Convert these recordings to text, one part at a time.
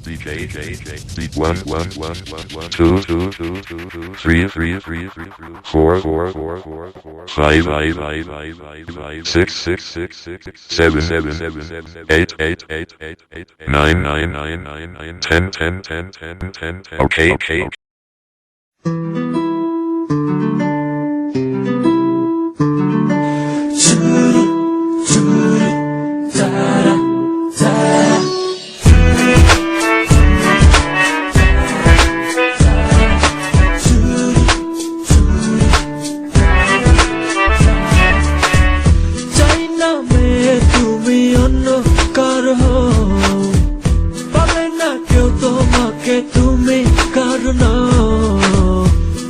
1 1 1 2 2 3 3 3 4 4 5 6 6 7 8 9 10 Okay. তুমি কারণ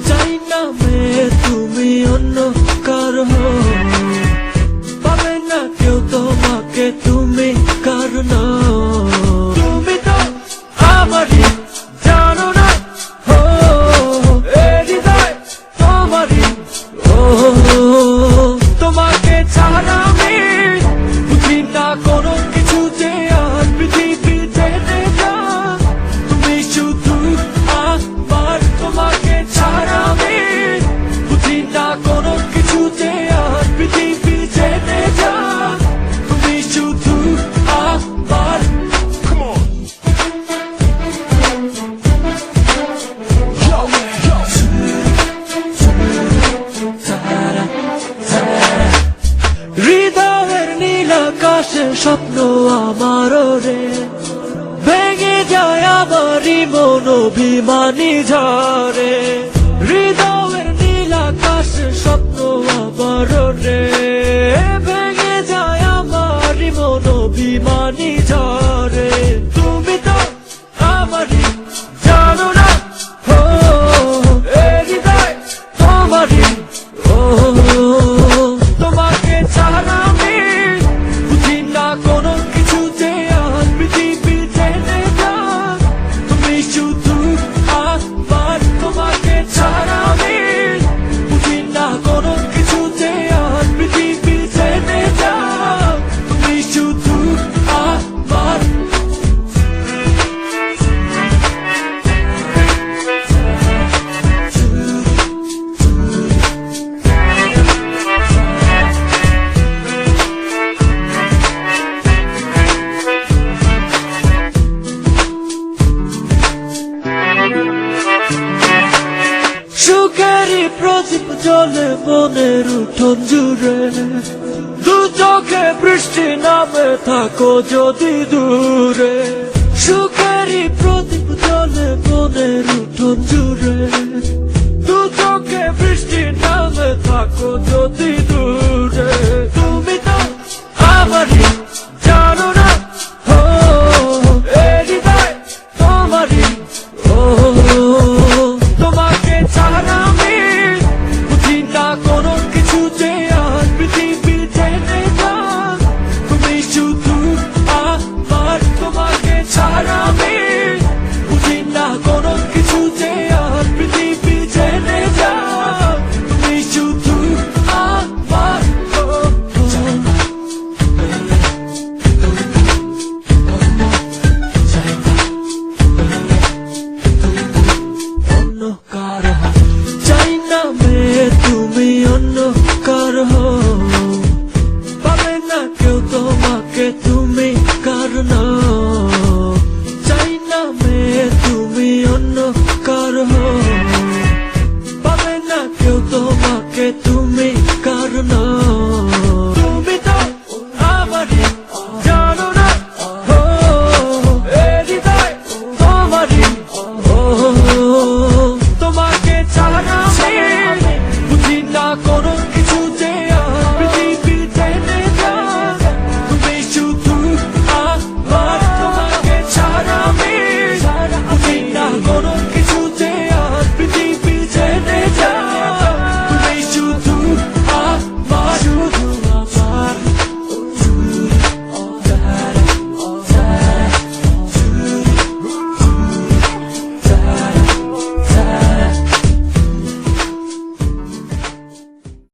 চাই না মেয়ে তুমি অন্য কারো পাবে না কেউ তোমাকে তুমি কারণ তুমি তো আমারই জানো না হৃদয় তোমারই তোমাকে ছাড়া আমি বুঝি না কোনো কিছু যে আর পৃথিবী ছেড়ে যা তুমি শুধু আমার তোমাকে ছাড়া আমি বুঝি না কোনো কিছু যে আর পৃথিবী ছেড়ে যা তুমি শুধু আমার হৃদয়ের নীল আকাশের স্বপ্ন আমার রে ভেঙে যায় আমারই মন অভিমানী ঝরে হৃদয়ের নীল আকাশের স্বপ্ন আমার রে ভেঙে যায় আমারই মন অভিমানী ঝরে তুমি তো আমারই জানো না হৃদয় তোমারই তোমাকে ছাড়া আমি বুঝি না কোনো কিছু যে আর পৃথিবী ছেড়ে যা তুমি শুধু আমার তোমাকে ছাড়া আমি বুঝি না কোনো কিছু যে আর পৃথিবী ছেড়ে যা তুমি শুধু আমার সুখেরই প্রদীপ জ্বলে মনের উঠোন জুড়ে দু চোখে বৃষ্টি নামে থাকো যদি দূরে সুখেরই প্রদীপ জ্বলে মনের উঠোন জুড়ে দু চোখে বৃষ্টি নামে থাকো যদি